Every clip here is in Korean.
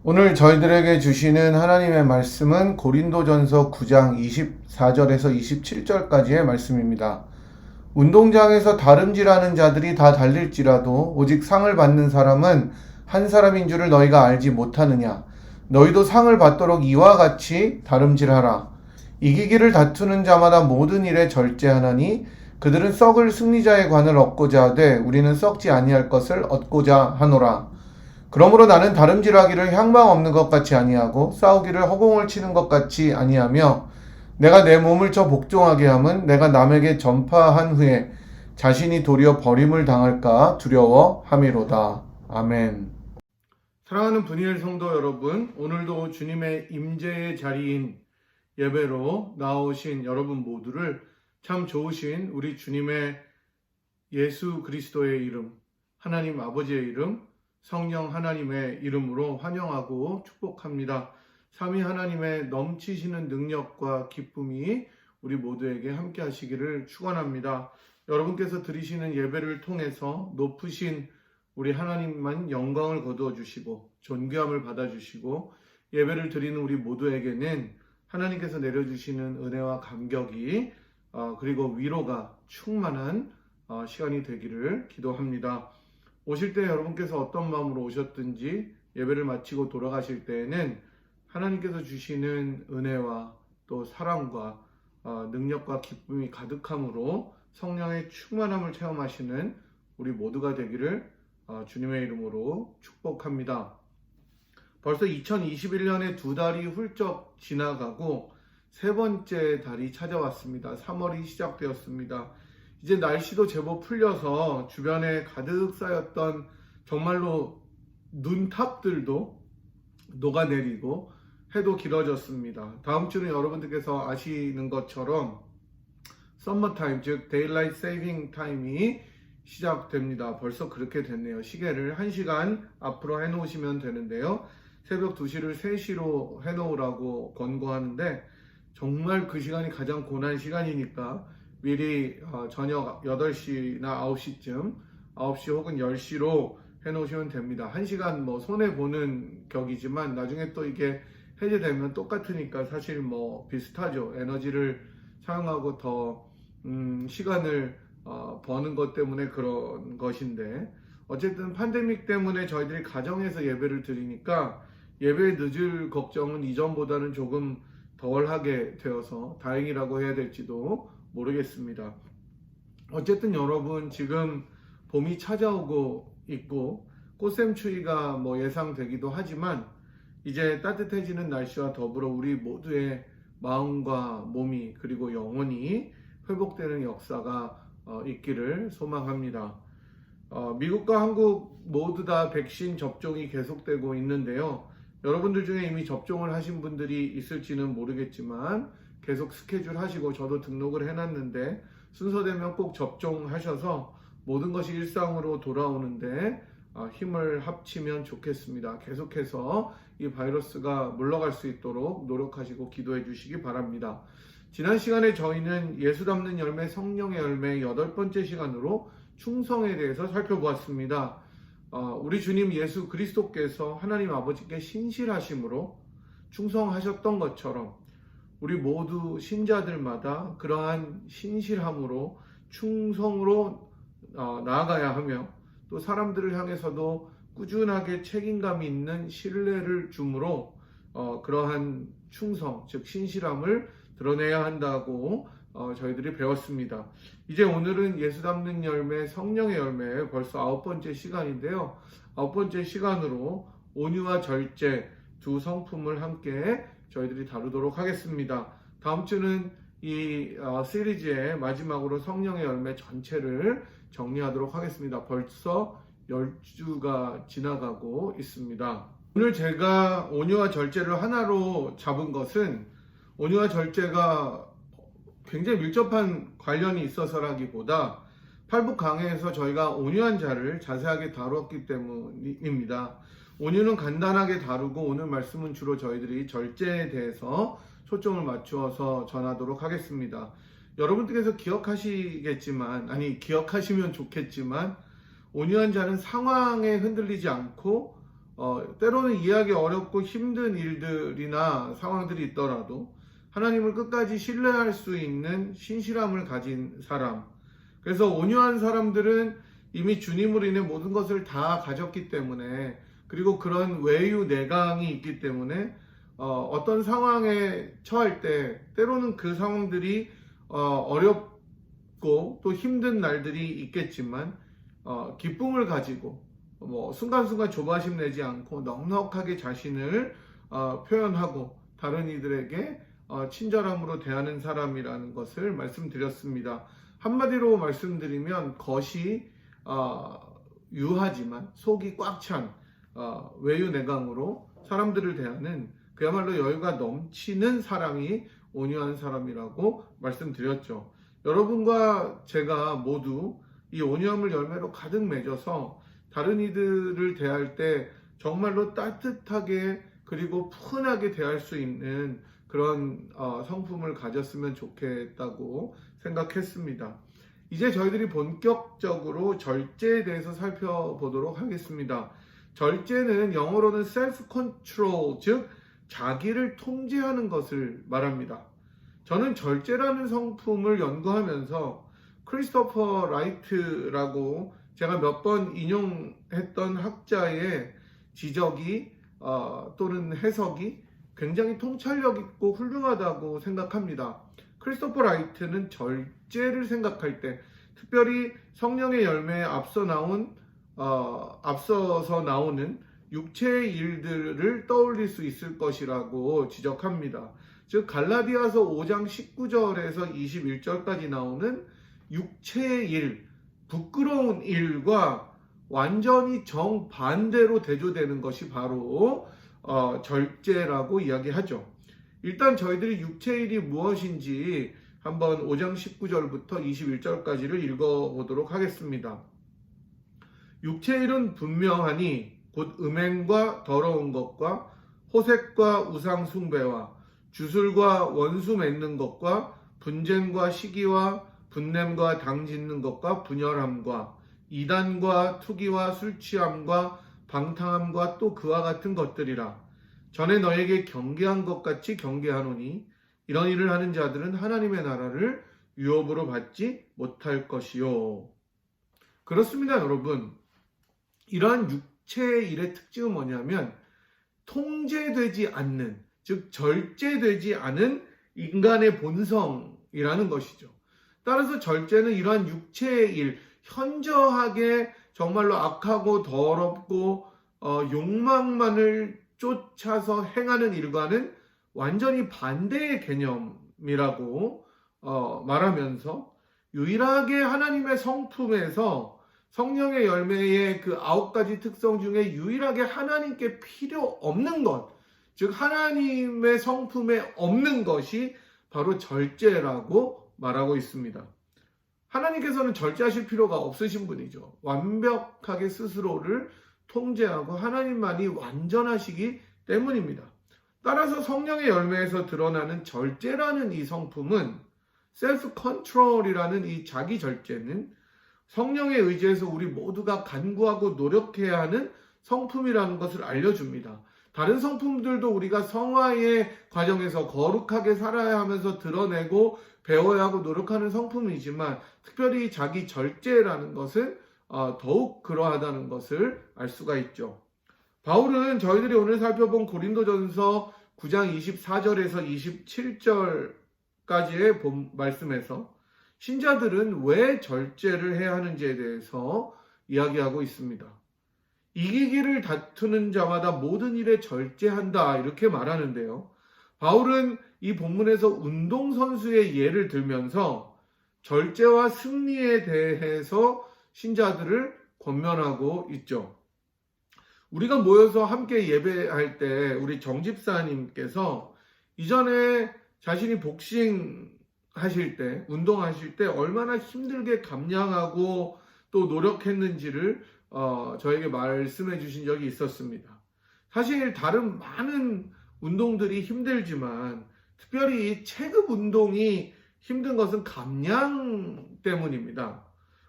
오늘 저희들에게 주시는 하나님의 말씀은 고린도전서 9장 24절에서 27절까지의 말씀입니다. 운동장에서 다름질하는 자들이 다 달릴지라도 오직 상을 받는 사람은 한 사람인 줄을 너희가 알지 못하느냐. 너희도 상을 받도록 이와 같이 다름질하라. 이기기를 다투는 자마다 모든 일에 절제하나니 그들은 썩을 승리자의 관을 얻고자 하되 우리는 썩지 아니할 것을 얻고자 하노라. 그러므로 나는 다름질하기를 향방 없는 것 같이 아니하고 싸우기를 허공을 치는 것 같이 아니하며 내가 내 몸을 저 복종하게 함은 내가 남에게 전파한 후에 자신이 도리어 버림을 당할까 두려워함이로다. 아멘. 사랑하는 분이엘 성도 여러분, 오늘도 주님의 임재의 자리인 예배로 나오신 여러분 모두를 참 좋으신 우리 주님의 예수 그리스도의 이름, 하나님 아버지의 이름, 성령 하나님의 이름으로 환영하고 축복합니다. 삼위 하나님의 넘치시는 능력과 기쁨이 우리 모두에게 함께 하시기를 축원합니다. 여러분께서 드리시는 예배를 통해서 높으신 우리 하나님만 영광을 거두어 주시고 존귀함을 받아 주시고 예배를 드리는 우리 모두에게는 하나님께서 내려주시는 은혜와 감격이 그리고 위로가 충만한 시간이 되기를 기도합니다. 오실 때 여러분께서 어떤 마음으로 오셨든지 예배를 마치고 돌아가실 때에는 하나님께서 주시는 은혜와 또 사랑과 능력과 기쁨이 가득함으로 성령의 충만함을 체험하시는 우리 모두가 되기를 주님의 이름으로 축복합니다. 벌써 2021년의 두 달이 훌쩍 지나가고 세 번째 달이 찾아왔습니다. 3월이 시작되었습니다. 이제 날씨도 제법 풀려서 주변에 가득 쌓였던 정말로 눈탑들도 녹아내리고 해도 길어졌습니다. 다음 주는 여러분들께서 아시는 것처럼 썸머타임, 즉 데일라이트 세이빙 타임이 시작됩니다. 벌써 그렇게 됐네요. 시계를 1시간 앞으로 해놓으시면 되는데요. 새벽 2시를 3시로 해놓으라고 권고하는데 정말 그 시간이 가장 고난 시간이니까 미리 저녁 8시나 9시쯤 9시 혹은 10시로 해놓으시면 됩니다. 1시간 뭐 손해보는 격이지만 나중에 또 이게 해제되면 똑같으니까 사실 뭐 비슷하죠. 에너지를 사용하고 더 시간을 버는 것 때문에 그런 것인데 어쨌든 팬데믹 때문에 저희들이 가정에서 예배를 드리니까 예배 늦을 걱정은 이전보다는 조금 덜 하게 되어서 다행이라고 해야 될지도 모르겠습니다. 어쨌든 여러분 지금 봄이 찾아오고 있고 꽃샘추위가 뭐 예상되기도 하지만 이제 따뜻해지는 날씨와 더불어 우리 모두의 마음과 몸이 그리고 영혼이 회복되는 역사가 있기를 소망합니다. 미국과 한국 모두 다 백신 접종이 계속되고 있는데요. 여러분들 중에 이미 접종을 하신 분들이 있을지는 모르겠지만 계속 스케줄 하시고 저도 등록을 해놨는데 순서되면 꼭 접종하셔서 모든 것이 일상으로 돌아오는데 힘을 합치면 좋겠습니다. 계속해서 이 바이러스가 물러갈 수 있도록 노력하시고 기도해 주시기 바랍니다. 지난 시간에 저희는 예수 담는 열매, 성령의 열매 8번째 시간으로 충성에 대해서 살펴보았습니다. 우리 주님 예수 그리스도께서 하나님 아버지께 신실하심으로 충성하셨던 것처럼 우리 모두 신자들마다 그러한 신실함으로 충성으로 나아가야 하며 또 사람들을 향해서도 꾸준하게 책임감 있는 신뢰를 주므로 그러한 충성, 즉 신실함을 드러내야 한다고 저희들이 배웠습니다. 이제 오늘은 예수 담는 열매, 성령의 열매 벌써 9번째 시간인데요. 9번째 시간으로 온유와 절제 두 성품을 함께 저희들이 다루도록 하겠습니다. 다음 주는 이 시리즈의 마지막으로 성령의 열매 전체를 정리하도록 하겠습니다. 벌써 10주가 지나가고 있습니다. 오늘 제가 온유와 절제를 하나로 잡은 것은 온유와 절제가 굉장히 밀접한 관련이 있어서라기보다 팔복 강해에서 저희가 온유한 자를 자세하게 다루었기 때문입니다. 온유는 간단하게 다루고 오늘 말씀은 주로 저희들이 절제에 대해서 초점을 맞추어서 전하도록 하겠습니다. 여러분들께서 기억하시면 좋겠지만 온유한 자는 상황에 흔들리지 않고 때로는 이해하기 어렵고 힘든 일들이나 상황들이 있더라도 하나님을 끝까지 신뢰할 수 있는 신실함을 가진 사람. 그래서 온유한 사람들은 이미 주님으로 인해 모든 것을 다 가졌기 때문에, 그리고 그런 외유 내강이 있기 때문에 어떤 상황에 처할 때 때로는 그 상황들이 어렵고 또 힘든 날들이 있겠지만 기쁨을 가지고 순간순간 조바심 내지 않고 넉넉하게 자신을 표현하고 다른 이들에게 친절함으로 대하는 사람이라는 것을 말씀드렸습니다. 한마디로 말씀드리면 겉이 유하지만 속이 꽉 찬 외유내강으로 사람들을 대하는 그야말로 여유가 넘치는 사람이 온유한 사람이라고 말씀드렸죠. 여러분과 제가 모두 이 온유함을 열매로 가득 맺어서 다른 이들을 대할 때 정말로 따뜻하게 그리고 푸근하게 대할 수 있는 그런 성품을 가졌으면 좋겠다고 생각했습니다. 이제 저희들이 본격적으로 절제에 대해서 살펴보도록 하겠습니다. 절제는 영어로는 self-control, 즉 자기를 통제하는 것을 말합니다. 저는 절제라는 성품을 연구하면서 크리스토퍼 라이트라고 제가 몇 번 인용했던 학자의 지적이 또는 해석이 굉장히 통찰력 있고 훌륭하다고 생각합니다. 크리스토퍼 라이트는 절제를 생각할 때 특별히 성령의 열매에 앞서서 나오는 육체의 일들을 떠올릴 수 있을 것이라고 지적합니다. 즉 갈라디아서 5장 19절에서 21절까지 나오는 육체의 일, 부끄러운 일과 완전히 정반대로 대조되는 것이 바로 절제라고 이야기하죠. 일단 저희들이 육체의 일이 무엇인지 한번 5장 19절부터 21절까지를 읽어보도록 하겠습니다. 육체의 일은 분명하니 곧 음행과 더러운 것과 호색과 우상 숭배와 주술과 원수 맺는 것과 분쟁과 시기와 분냄과 당 짓는 것과 분열함과 이단과 투기와 술취함과 방탕함과 또 그와 같은 것들이라. 전에 너에게 경계한 것 같이 경계하노니 이런 일을 하는 자들은 하나님의 나라를 유업으로 받지 못할 것이요. 그렇습니다, 여러분. 이러한 육체의 일의 특징은 뭐냐면 통제되지 않는, 즉 절제되지 않은 인간의 본성이라는 것이죠. 따라서 절제는 이러한 육체의 일, 현저하게 정말로 악하고 더럽고 욕망만을 쫓아서 행하는 일과는 완전히 반대의 개념이라고 말하면서 유일하게 하나님의 성품에서 성령의 열매의 그 9가지 특성 중에 유일하게 하나님께 필요 없는 것, 즉 하나님의 성품에 없는 것이 바로 절제라고 말하고 있습니다. 하나님께서는 절제하실 필요가 없으신 분이죠. 완벽하게 스스로를 통제하고 하나님만이 완전하시기 때문입니다. 따라서 성령의 열매에서 드러나는 절제라는 이 성품은 self-control이라는 이 자기 절제는 성령에 의지해서 우리 모두가 간구하고 노력해야 하는 성품이라는 것을 알려줍니다. 다른 성품들도 우리가 성화의 과정에서 거룩하게 살아야 하면서 드러내고 배워야 하고 노력하는 성품이지만 특별히 자기 절제라는 것은 더욱 그러하다는 것을 알 수가 있죠. 바울은 저희들이 오늘 살펴본 고린도전서 9장 24절에서 27절까지의 말씀에서 신자들은 왜 절제를 해야 하는지에 대해서 이야기하고 있습니다. 이기기를 다투는 자마다 모든 일에 절제한다 이렇게 말하는데요. 바울은 이 본문에서 운동선수의 예를 들면서 절제와 승리에 대해서 신자들을 권면하고 있죠. 우리가 모여서 함께 예배할 때 우리 정집사님께서 이전에 자신이 복싱 하실 때, 운동하실 때 얼마나 힘들게 감량하고 또 노력했는지를 저에게 말씀해 주신 적이 있었습니다. 사실 다른 많은 운동들이 힘들지만 특별히 체급 운동이 힘든 것은 감량 때문입니다.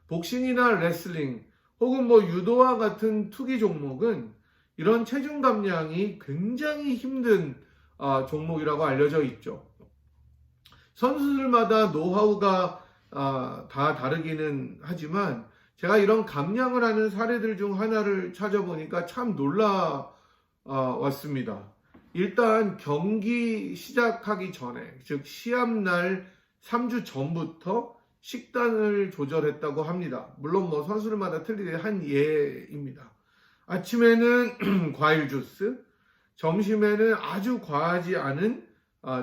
복싱이나 레슬링 혹은 유도와 같은 투기 종목은 이런 체중 감량이 굉장히 힘든 종목이라고 알려져 있죠. 선수들마다 노하우가 다 다르기는 하지만 제가 이런 감량을 하는 사례들 중 하나를 찾아보니까 참 놀라웠습니다. 일단 경기 시작하기 전에, 즉 시합날 3주 전부터 식단을 조절했다고 합니다. 물론 뭐 선수들마다 틀리게 한 예입니다. 아침에는 과일 주스, 점심에는 아주 과하지 않은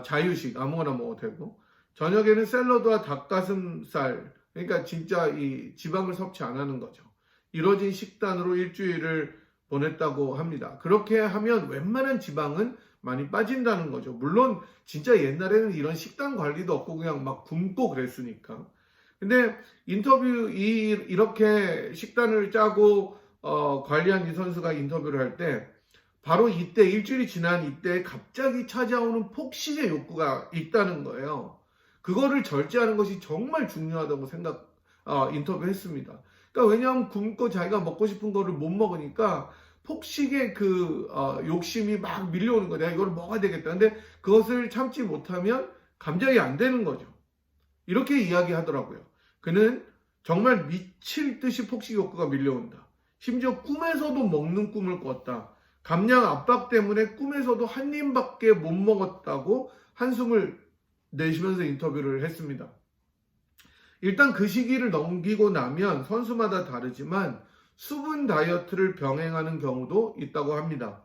자유식 아무거나 먹어도 되고, 저녁에는 샐러드와 닭가슴살, 그러니까 진짜 이 지방을 섭취 안 하는 거죠. 이뤄진 식단으로 일주일을 보냈다고 합니다. 그렇게 하면 웬만한 지방은 많이 빠진다는 거죠. 물론 진짜 옛날에는 이런 식단 관리도 없고 그냥 막 굶고 그랬으니까. 근데 이렇게 식단을 짜고 관리한 이 선수가 인터뷰를 할 때 바로 이때, 일주일이 지난 이때 갑자기 찾아오는 폭식의 욕구가 있다는 거예요. 그거를 절제하는 것이 정말 중요하다고 인터뷰했습니다. 그러니까 왜냐하면 굶고 자기가 먹고 싶은 거를 못 먹으니까 폭식의 욕심이 막 밀려오는 거예요. 내가 이걸 먹어야 되겠다. 근데 그것을 참지 못하면 감당이 안 되는 거죠. 이렇게 이야기하더라고요. 그는 정말 미칠 듯이 폭식 욕구가 밀려온다. 심지어 꿈에서도 먹는 꿈을 꿨다. 감량 압박 때문에 꿈에서도 한 입밖에 못 먹었다고 한숨을 내쉬면서 인터뷰를 했습니다. 일단 그 시기를 넘기고 나면 선수마다 다르지만 수분 다이어트를 병행하는 경우도 있다고 합니다.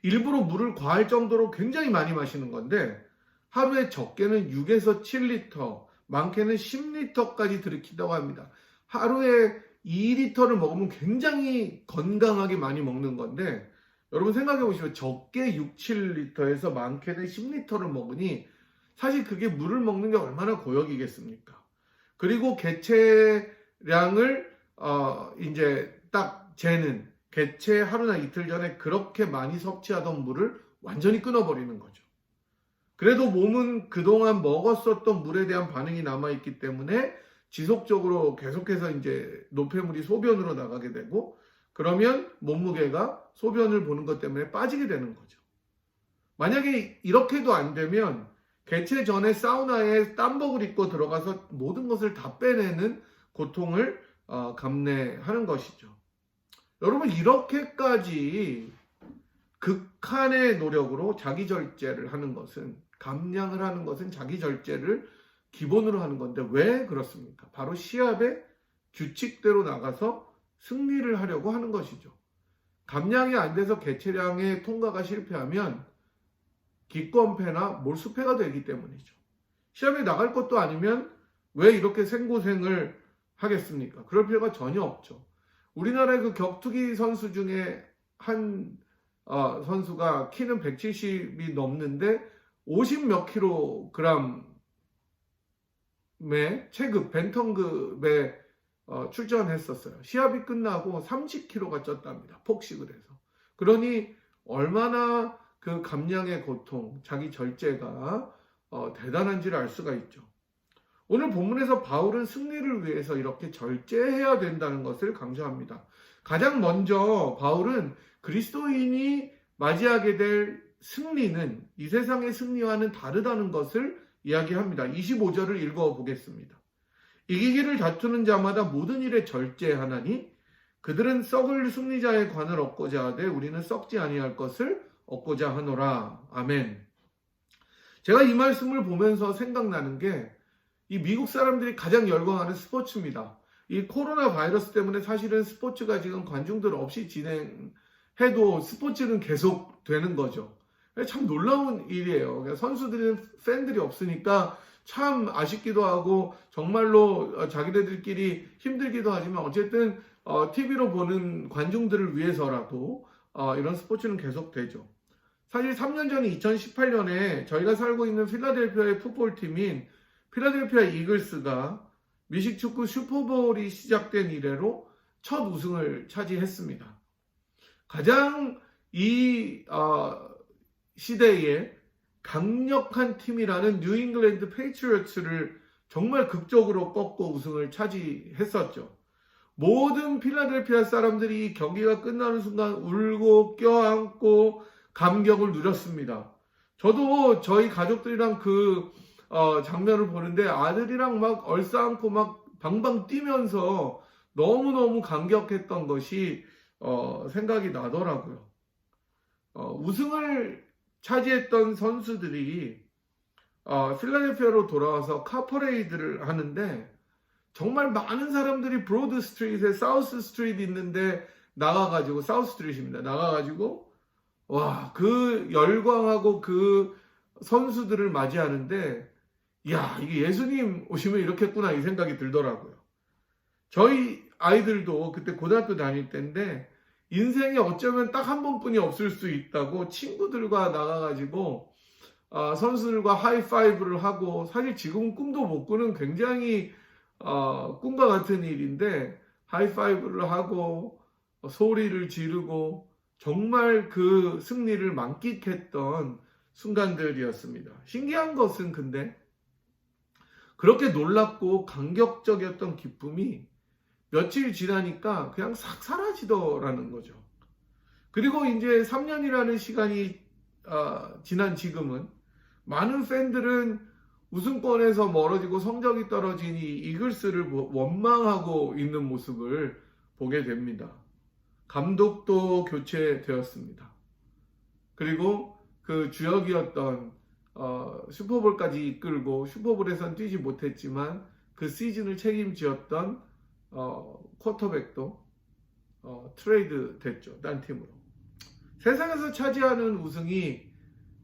일부러 물을 과할 정도로 굉장히 많이 마시는 건데 하루에 적게는 6에서 7리터, 많게는 10리터까지 들이킨다고 합니다. 하루에 2리터를 먹으면 굉장히 건강하게 많이 먹는 건데 여러분 생각해 보시면 적게 6, 7리터에서 많게는 10리터를 먹으니 사실 그게 물을 먹는 게 얼마나 고역이겠습니까? 그리고 개체량을 이제 딱 재는 개체 하루나 이틀 전에 그렇게 많이 섭취하던 물을 완전히 끊어버리는 거죠. 그래도 몸은 그동안 먹었었던 물에 대한 반응이 남아있기 때문에 지속적으로 계속해서 이제 노폐물이 소변으로 나가게 되고 그러면 몸무게가 소변을 보는 것 때문에 빠지게 되는 거죠. 만약에 이렇게도 안 되면 개최 전에 사우나에 땀복을 입고 들어가서 모든 것을 다 빼내는 고통을 감내하는 것이죠. 여러분 이렇게까지 극한의 노력으로 자기 절제를 하는 것은 감량을 하는 것은 자기 절제를 기본으로 하는 건데 왜 그렇습니까? 바로 시합의 규칙대로 나가서 승리를 하려고 하는 것이죠. 감량이 안 돼서 개체량의 통과가 실패하면 기권패나 몰수패가 되기 때문이죠. 시합에 나갈 것도 아니면 왜 이렇게 생고생을 하겠습니까? 그럴 필요가 전혀 없죠. 우리나라의 그 격투기 선수 중에 한 선수가 키는 170이 넘는데 50 몇 킬로그램의 체급, 벤턴급에 출전했었어요. 시합이 끝나고 30kg가 쪘답니다. 폭식을 해서. 그러니 얼마나 그 감량의 고통, 자기 절제가 대단한지를 알 수가 있죠. 오늘 본문에서 바울은 승리를 위해서 이렇게 절제해야 된다는 것을 강조합니다. 가장 먼저 바울은 그리스도인이 맞이하게 될 승리는 이 세상의 승리와는 다르다는 것을 이야기합니다. 25절을 읽어보겠습니다. 이기기를 다투는 자마다 모든 일에 절제하나니 그들은 썩을 승리자의 관을 얻고자 하되 우리는 썩지 아니할 것을 얻고자 하노라. 아멘. 제가 이 말씀을 보면서 생각나는 게 이 미국 사람들이 가장 열광하는 스포츠입니다. 이 코로나 바이러스 때문에 사실은 스포츠가 지금 관중들 없이 진행해도 스포츠는 계속 되는 거죠. 참 놀라운 일이에요. 선수들은 팬들이 없으니까 참 아쉽기도 하고 정말로 자기네들끼리 힘들기도 하지만 어쨌든 TV로 보는 관중들을 위해서라도 이런 스포츠는 계속되죠. 사실 3년 전에 2018년에 저희가 살고 있는 필라델피아의 풋볼팀인 필라델피아 이글스가 미식축구 슈퍼볼이 시작된 이래로 첫 우승을 차지했습니다. 가장 이 시대에 강력한 팀이라는 뉴잉글랜드 페이트리어츠를 정말 극적으로 꺾고 우승을 차지했었죠. 모든 필라델피아 사람들이 경기가 끝나는 순간 울고 껴안고 감격을 누렸습니다. 저도 저희 가족들이랑 그 장면을 보는데 아들이랑 막 얼싸안고 막 방방 뛰면서 너무너무 감격했던 것이 생각이 나더라고요. 우승을 차지했던 선수들이 필라델피아로 돌아와서 카퍼레이드를 하는데 정말 많은 사람들이 브로드 스트리트에 사우스 스트리트 있는데 나가가지고 사우스 스트리트입니다. 나가가지고 와, 그 열광하고 그 선수들을 맞이하는데 야, 이게 예수님 오시면 이렇겠구나 이 생각이 들더라고요. 저희 아이들도 그때 고등학교 다닐 때인데 인생에 어쩌면 딱 한 번뿐이 없을 수 있다고 친구들과 나가가지고 선수들과 하이파이브를 하고 사실 지금은 꿈도 못 꾸는 굉장히 꿈과 같은 일인데 하이파이브를 하고 소리를 지르고 정말 그 승리를 만끽했던 순간들이었습니다. 신기한 것은 근데 그렇게 놀랍고 감격적이었던 기쁨이 며칠 지나니까 그냥 싹 사라지더라는 거죠. 그리고 이제 3년이라는 시간이 지난 지금은 많은 팬들은 우승권에서 멀어지고 성적이 떨어진 이 이글스를 원망하고 있는 모습을 보게 됩니다. 감독도 교체되었습니다. 그리고 그 주역이었던 슈퍼볼까지 이끌고 슈퍼볼에선 뛰지 못했지만 그 시즌을 책임지었던 쿼터백도 트레이드 됐죠. 딴 팀으로. 세상에서 차지하는 우승이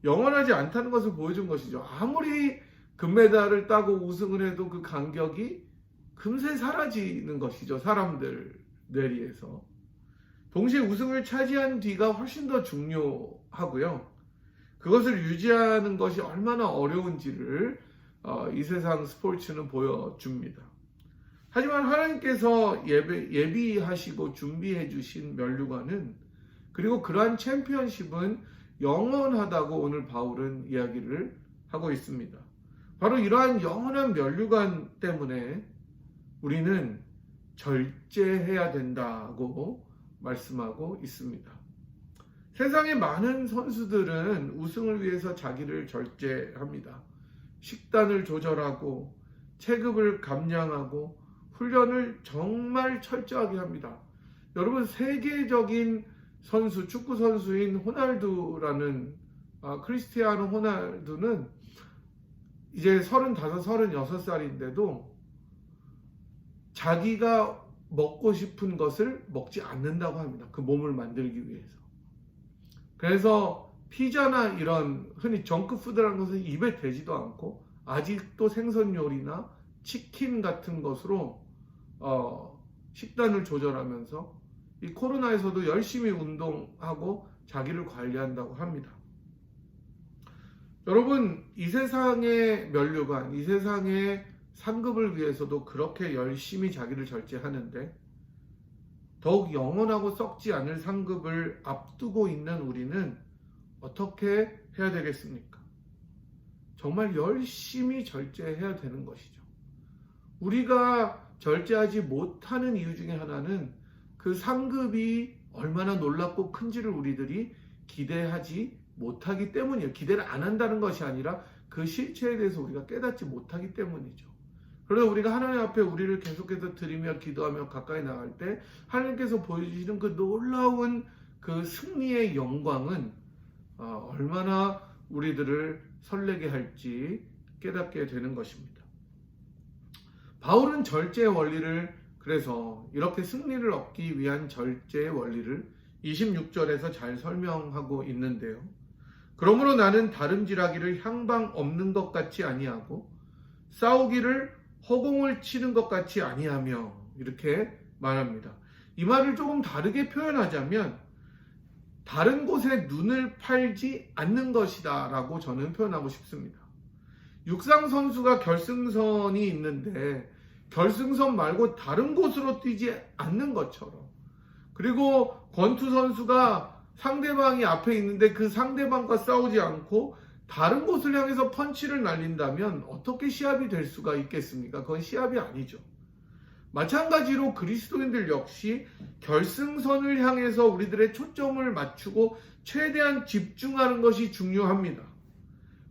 영원하지 않다는 것을 보여준 것이죠. 아무리 금메달을 따고 우승을 해도 그 간격이 금세 사라지는 것이죠. 사람들 뇌리에서. 동시에 우승을 차지한 뒤가 훨씬 더 중요하고요. 그것을 유지하는 것이 얼마나 어려운지를 이 세상 스포츠는 보여줍니다. 하지만 하나님께서 예비하시고 준비해 주신 면류관은 그리고 그러한 챔피언십은 영원하다고 오늘 바울은 이야기를 하고 있습니다. 바로 이러한 영원한 면류관 때문에 우리는 절제해야 된다고 말씀하고 있습니다. 세상의 많은 선수들은 우승을 위해서 자기를 절제합니다. 식단을 조절하고 체급을 감량하고 훈련을 정말 철저하게 합니다. 여러분, 세계적인 선수, 축구 선수인 호날두라는 크리스티아노 호날두는 이제 35, 36살인데도 자기가 먹고 싶은 것을 먹지 않는다고 합니다. 그 몸을 만들기 위해서. 그래서 피자나 이런 흔히 정크푸드라는 것은 입에 대지도 않고 아직도 생선 요리나 치킨 같은 것으로 식단을 조절하면서 이 코로나에서도 열심히 운동하고 자기를 관리한다고 합니다. 여러분, 이 세상의 면류관, 이 세상의 상급을 위해서도 그렇게 열심히 자기를 절제하는데 더욱 영원하고 썩지 않을 상급을 앞두고 있는 우리는 어떻게 해야 되겠습니까? 정말 열심히 절제해야 되는 것이죠. 우리가 절제하지 못하는 이유 중에 하나는 그 상급이 얼마나 놀랍고 큰지를 우리들이 기대하지 못하기 때문이에요. 기대를 안 한다는 것이 아니라 그 실체에 대해서 우리가 깨닫지 못하기 때문이죠. 그래서 우리가 하나님 앞에 우리를 계속해서 드리며 기도하며 가까이 나갈 때 하나님께서 보여주시는 그 놀라운 그 승리의 영광은 얼마나 우리들을 설레게 할지 깨닫게 되는 것입니다. 바울은 절제의 원리를 그래서 이렇게 승리를 얻기 위한 절제의 원리를 26절에서 잘 설명하고 있는데요. 그러므로 나는 다름질하기를 향방 없는 것 같이 아니하고 싸우기를 허공을 치는 것 같이 아니하며 이렇게 말합니다. 이 말을 조금 다르게 표현하자면 다른 곳에 눈을 팔지 않는 것이다 라고 저는 표현하고 싶습니다. 육상 선수가 결승선이 있는데 결승선 말고 다른 곳으로 뛰지 않는 것처럼, 그리고 권투 선수가 상대방이 앞에 있는데 그 상대방과 싸우지 않고 다른 곳을 향해서 펀치를 날린다면 어떻게 시합이 될 수가 있겠습니까? 그건 시합이 아니죠. 마찬가지로 그리스도인들 역시 결승선을 향해서 우리들의 초점을 맞추고 최대한 집중하는 것이 중요합니다.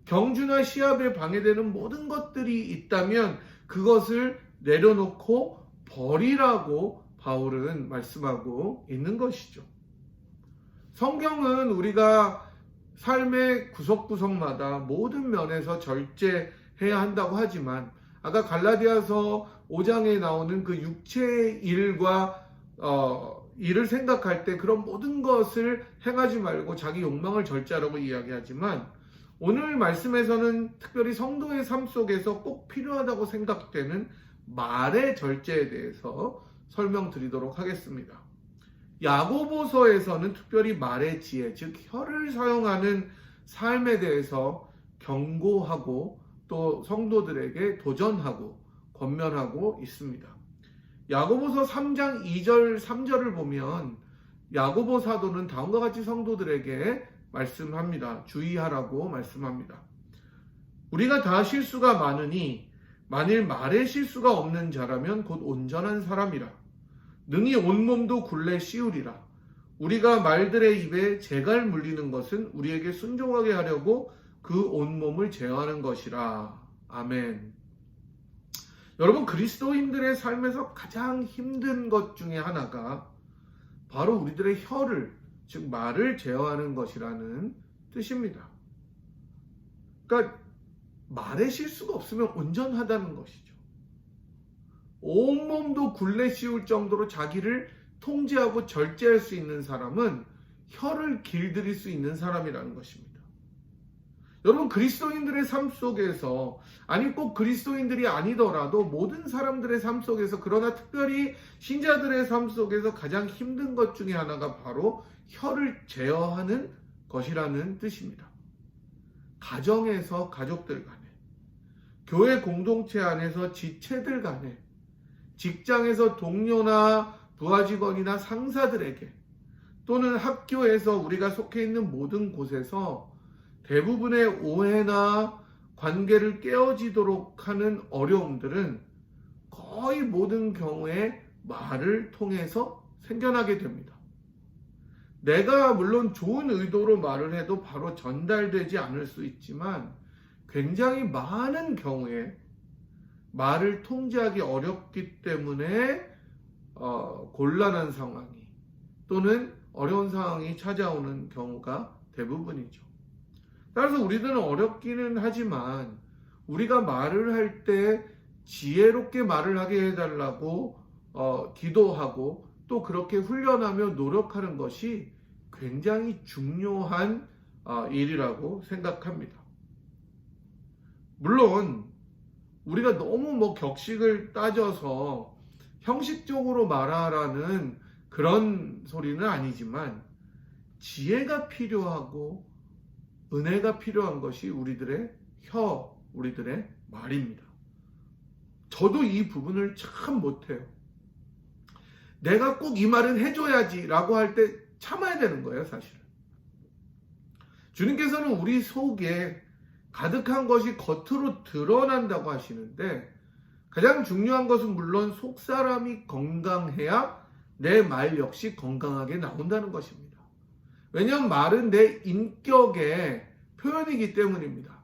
경주나 시합에 방해되는 모든 것들이 있다면 그것을 내려놓고 버리라고 바울은 말씀하고 있는 것이죠. 성경은 우리가 삶의 구석구석마다 모든 면에서 절제해야 한다고 하지만 아까 갈라디아서 5장에 나오는 그 육체의 일과 일을 생각할 때 그런 모든 것을 행하지 말고 자기 욕망을 절제하라고 이야기하지만 오늘 말씀에서는 특별히 성도의 삶 속에서 꼭 필요하다고 생각되는 말의 절제에 대해서 설명드리도록 하겠습니다. 야고보서에서는 특별히 말의 지혜, 즉 혀를 사용하는 삶에 대해서 경고하고 또 성도들에게 도전하고 권면하고 있습니다. 야고보서 3장 2절 3절을 보면 야고보 사도는 다음과 같이 성도들에게 말씀합니다. 주의하라고 말씀합니다. 우리가 다 실수가 많으니 만일 말에 실수가 없는 자라면 곧 온전한 사람이라. 능히 온몸도 굴레 씌우리라. 우리가 말들의 입에 재갈 물리는 것은 우리에게 순종하게 하려고 그 온몸을 제어하는 것이라. 아멘. 여러분, 그리스도인들의 삶에서 가장 힘든 것 중에 하나가 바로 우리들의 혀를, 즉 말을 제어하는 것이라는 뜻입니다. 그러니까 말에 실수가 없으면 온전하다는 것이죠. 온몸도 굴레 씌울 정도로 자기를 통제하고 절제할 수 있는 사람은 혀를 길들일 수 있는 사람이라는 것입니다. 여러분, 그리스도인들의 삶 속에서, 아니 꼭 그리스도인들이 아니더라도 모든 사람들의 삶 속에서, 그러나 특별히 신자들의 삶 속에서 가장 힘든 것 중에 하나가 바로 혀를 제어하는 것이라는 뜻입니다. 가정에서 가족들 간에, 교회 공동체 안에서 지체들 간에, 직장에서 동료나 부하 직원이나 상사들에게, 또는 학교에서 우리가 속해 있는 모든 곳에서 대부분의 오해나 관계를 깨어지도록 하는 어려움들은 거의 모든 경우에 말을 통해서 생겨나게 됩니다. 내가 물론 좋은 의도로 말을 해도 바로 전달되지 않을 수 있지만 굉장히 많은 경우에 말을 통제하기 어렵기 때문에 곤란한 상황이 또는 어려운 상황이 찾아오는 경우가 대부분이죠. 따라서 우리들은 어렵기는 하지만 우리가 말을 할 때 지혜롭게 말을 하게 해달라고 기도하고 또 그렇게 훈련하며 노력하는 것이 굉장히 중요한 일이라고 생각합니다. 물론 우리가 너무 격식을 따져서 형식적으로 말하라는 그런 소리는 아니지만 지혜가 필요하고 은혜가 필요한 것이 우리들의 혀, 우리들의 말입니다. 저도 이 부분을 참 못해요. 내가 꼭 이 말은 해줘야지 라고 할 때 참아야 되는 거예요, 사실은. 주님께서는 우리 속에 가득한 것이 겉으로 드러난다고 하시는데 가장 중요한 것은 물론 속사람이 건강해야 내 말 역시 건강하게 나온다는 것입니다. 왜냐하면 말은 내 인격의 표현이기 때문입니다.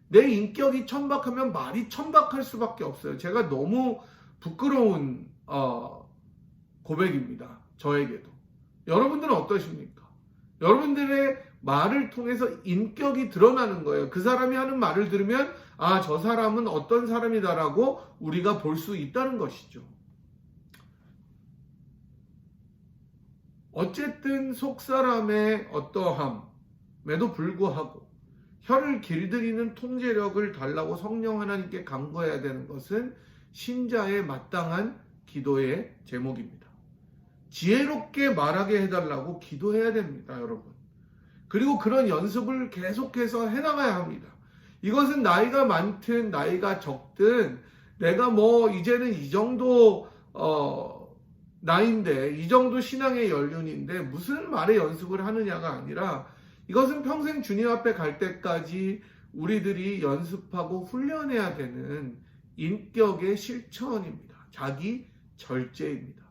내 인격이 천박하면 말이 천박할 수밖에 없어요. 제가 너무 부끄러운 고백입니다. 저에게도. 여러분들은 어떠십니까? 여러분들의 말을 통해서 인격이 드러나는 거예요. 그 사람이 하는 말을 들으면 저 사람은 어떤 사람이다라고 우리가 볼 수 있다는 것이죠. 어쨌든 속사람의 어떠함에도 불구하고 혀를 길들이는 통제력을 달라고 성령 하나님께 간구해야 되는 것은 신자의 마땅한 기도의 제목입니다. 지혜롭게 말하게 해달라고 기도해야 됩니다, 여러분. 그리고 그런 연습을 계속해서 해나가야 합니다. 이것은 나이가 많든 나이가 적든 내가 이제는 이 정도 나이인데 이 정도 신앙의 연륜인데 무슨 말의 연습을 하느냐가 아니라 이것은 평생 주님 앞에 갈 때까지 우리들이 연습하고 훈련해야 되는 인격의 실천입니다. 자기 절제입니다.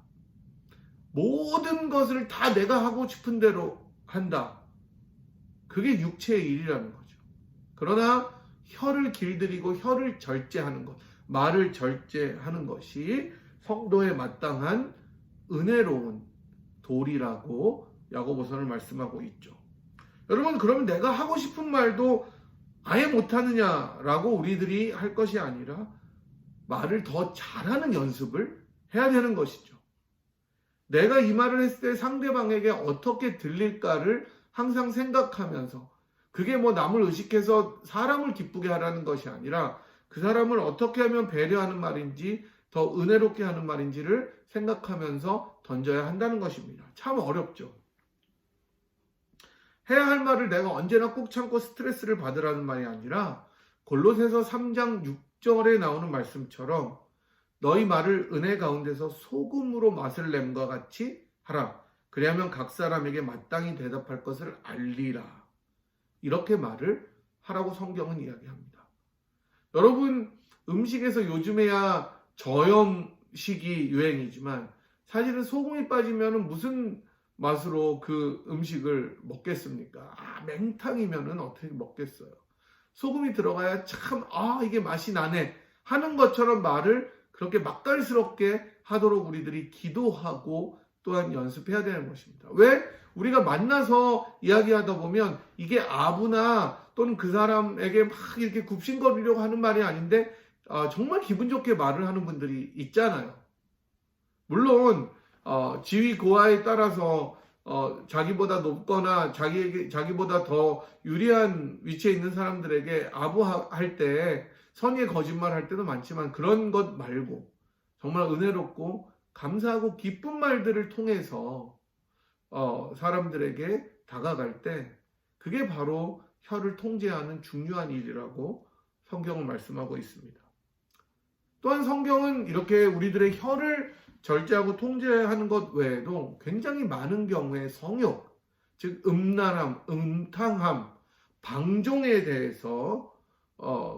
모든 것을 다 내가 하고 싶은 대로 한다. 그게 육체의 일이라는 거죠. 그러나 혀를 길들이고 혀를 절제하는 것, 말을 절제하는 것이 성도에 마땅한 은혜로운 도리라고 야고보서는 말씀하고 있죠. 여러분, 그러면 내가 하고 싶은 말도 아예 못하느냐라고 우리들이 할 것이 아니라 말을 더 잘하는 연습을 해야 되는 것이죠. 내가 이 말을 했을 때 상대방에게 어떻게 들릴까를 항상 생각하면서, 그게 뭐 남을 의식해서 사람을 기쁘게 하라는 것이 아니라 그 사람을 어떻게 하면 배려하는 말인지, 더 은혜롭게 하는 말인지를 생각하면서 던져야 한다는 것입니다. 참 어렵죠. 해야 할 말을 내가 언제나 꾹 참고 스트레스를 받으라는 말이 아니라 골로새서 3장 6절에 나오는 말씀처럼 너희 말을 은혜 가운데서 소금으로 맛을 냄과 같이 하라. 그리하면 각 사람에게 마땅히 대답할 것을 알리라. 이렇게 말을 하라고 성경은 이야기합니다. 여러분, 음식에서 요즘에야 저염식이 유행이지만 사실은 소금이 빠지면 무슨 맛으로 그 음식을 먹겠습니까? 맹탕이면은 어떻게 먹겠어요? 소금이 들어가야 참, 이게 맛이 나네 하는 것처럼 말을 그렇게 맛깔스럽게 하도록 우리들이 기도하고 또한 연습해야 되는 것입니다. 왜? 우리가 만나서 이야기하다 보면 이게 아부나 또는 그 사람에게 막 이렇게 굽신거리려고 하는 말이 아닌데 정말 기분 좋게 말을 하는 분들이 있잖아요. 물론 지위 고하에 따라서 자기보다 높거나 자기보다 더 유리한 위치에 있는 사람들에게 아부할 때 선의의 거짓말 할 때도 많지만, 그런 것 말고 정말 은혜롭고 감사하고 기쁜 말들을 통해서 사람들에게 다가갈 때 그게 바로 혀를 통제하는 중요한 일이라고 성경은 말씀하고 있습니다. 또한 성경은 이렇게 우리들의 혀를 절제하고 통제하는 것 외에도 굉장히 많은 경우에 성욕, 즉 음란함, 음탕함, 방종에 대해서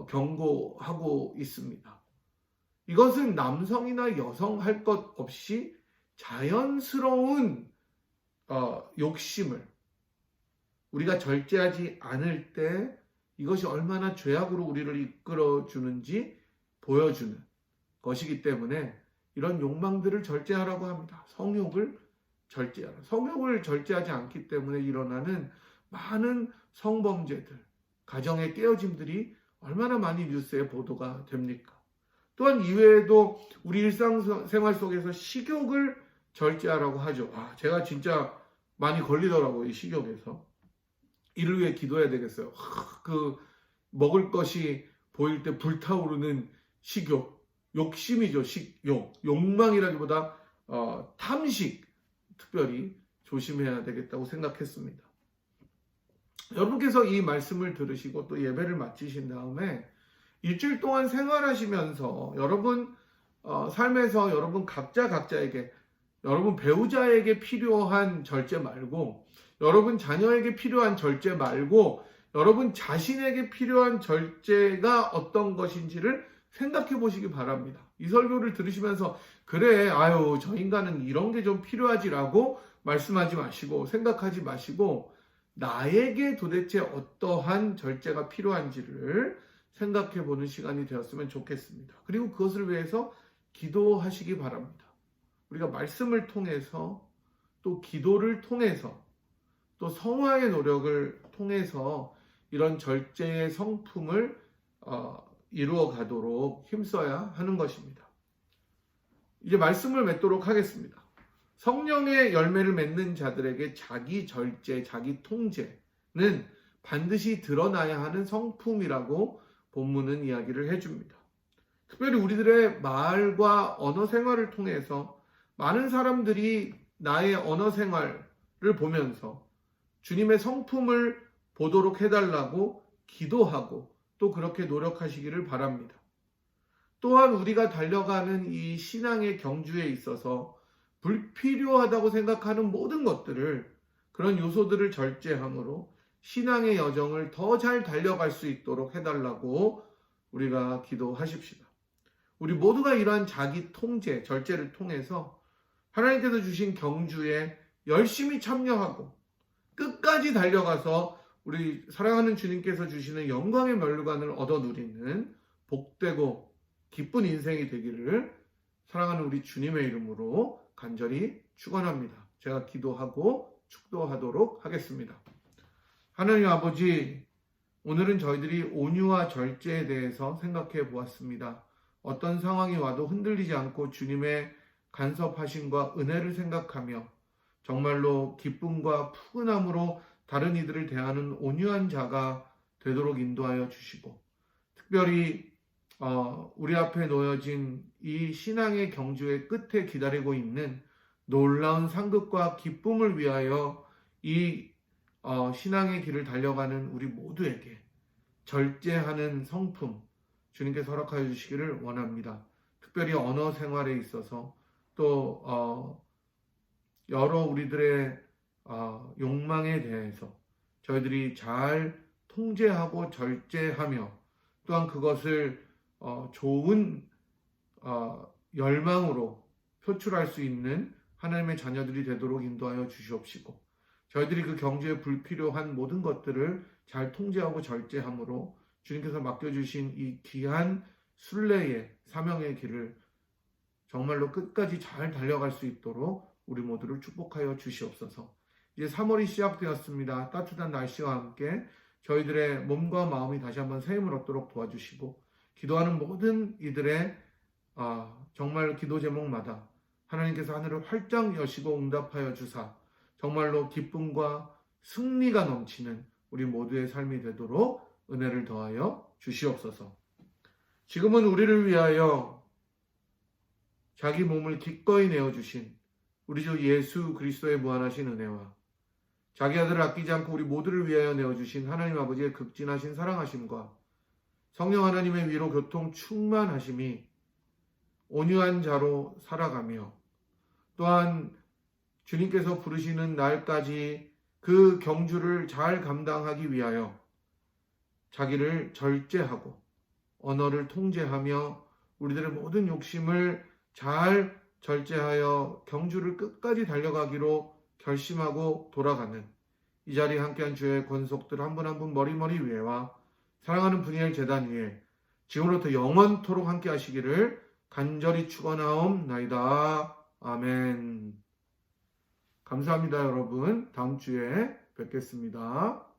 경고하고 있습니다. 이것은 남성이나 여성 할 것 없이 자연스러운 욕심을 우리가 절제하지 않을 때 이것이 얼마나 죄악으로 우리를 이끌어주는지 보여주는 것이기 때문에 이런 욕망들을 절제하라고 합니다. 성욕을 절제하라. 성욕을 절제하지 않기 때문에 일어나는 많은 성범죄들, 가정의 깨어짐들이 얼마나 많이 뉴스에 보도가 됩니까? 또한 이외에도 우리 일상생활 속에서 식욕을 절제하라고 하죠. 제가 진짜 많이 걸리더라고요, 이 식욕에서. 이를 위해 기도해야 되겠어요. 그 먹을 것이 보일 때 불타오르는 식욕, 욕심이죠. 식욕, 욕망이라기보다 탐식, 특별히 조심해야 되겠다고 생각했습니다. 여러분께서 이 말씀을 들으시고 또 예배를 마치신 다음에 일주일 동안 생활하시면서 여러분 삶에서 여러분 각자에게, 여러분 배우자에게 필요한 절제 말고, 여러분 자녀에게 필요한 절제 말고, 여러분 자신에게 필요한 절제가 어떤 것인지를 생각해 보시기 바랍니다. 이 설교를 들으시면서 그래, 저 인간은 이런 게 좀 필요하지라고 말씀하지 마시고, 생각하지 마시고, 나에게 도대체 어떠한 절제가 필요한지를 생각해 보는 시간이 되었으면 좋겠습니다. 그리고 그것을 위해서 기도하시기 바랍니다. 우리가 말씀을 통해서, 또 기도를 통해서, 또 성화의 노력을 통해서 이런 절제의 성품을 이루어 가도록 힘써야 하는 것입니다. 이제 말씀을 맺도록 하겠습니다. 성령의 열매를 맺는 자들에게 자기 절제, 자기 통제는 반드시 드러나야 하는 성품이라고 본문은 이야기를 해줍니다. 특별히 우리들의 말과 언어 생활을 통해서 많은 사람들이 나의 언어 생활을 보면서 주님의 성품을 보도록 해달라고 기도하고 또 그렇게 노력하시기를 바랍니다. 또한 우리가 달려가는 이 신앙의 경주에 있어서 불필요하다고 생각하는 모든 것들을, 그런 요소들을 절제함으로 신앙의 여정을 더 잘 달려갈 수 있도록 해달라고 우리가 기도하십시다. 우리 모두가 이러한 자기 통제, 절제를 통해서 하나님께서 주신 경주에 열심히 참여하고 끝까지 달려가서 우리 사랑하는 주님께서 주시는 영광의 멸류관을 얻어 누리는 복되고 기쁜 인생이 되기를 사랑하는 우리 주님의 이름으로 간절히 축원합니다. 제가 기도하고 축도하도록 하겠습니다. 하나님 아버지, 오늘은 저희들이 온유와 절제에 대해서 생각해 보았습니다. 어떤 상황이 와도 흔들리지 않고 주님의 간섭하심과 은혜를 생각하며 정말로 기쁨과 푸근함으로 다른 이들을 대하는 온유한 자가 되도록 인도하여 주시고, 특별히 우리 앞에 놓여진 이 신앙의 경주의 끝에 기다리고 있는 놀라운 상급과 기쁨을 위하여 이 신앙의 길을 달려가는 우리 모두에게 절제하는 성품 주님께서 허락하여 주시기를 원합니다. 특별히 언어 생활에 있어서 또 여러 우리들의 욕망에 대해서 저희들이 잘 통제하고 절제하며 또한 그것을 좋은 열망으로 표출할 수 있는 하나님의 자녀들이 되도록 인도하여 주시옵시고, 저희들이 그 경주에 불필요한 모든 것들을 잘 통제하고 절제함으로 주님께서 맡겨주신 이 귀한 순례의 사명의 길을 정말로 끝까지 잘 달려갈 수 있도록 우리 모두를 축복하여 주시옵소서. 이제 3월이 시작되었습니다. 따뜻한 날씨와 함께 저희들의 몸과 마음이 다시 한번 새 힘을 얻도록 도와주시고, 기도하는 모든 이들의 정말 기도 제목마다 하나님께서 하늘을 활짝 여시고 응답하여 주사 정말로 기쁨과 승리가 넘치는 우리 모두의 삶이 되도록 은혜를 더하여 주시옵소서. 지금은 우리를 위하여 자기 몸을 기꺼이 내어주신 우리 주 예수 그리스도의 무한하신 은혜와 자기 아들을 아끼지 않고 우리 모두를 위하여 내어주신 하나님 아버지의 극진하신 사랑하심과 성령 하나님의 위로 교통 충만하심이 온유한 자로 살아가며 또한 주님께서 부르시는 날까지 그 경주를 잘 감당하기 위하여 자기를 절제하고 언어를 통제하며 우리들의 모든 욕심을 잘 절제하여 경주를 끝까지 달려가기로 결심하고 돌아가는 이 자리에 함께한 주의 권속들 한 분 한 분 머리머리 위에와 사랑하는 분이엘 제단 위에 지금부터 영원토록 함께 하시기를 간절히 축원하옵나이다. 아멘. 감사합니다, 여러분. 다음 주에 뵙겠습니다.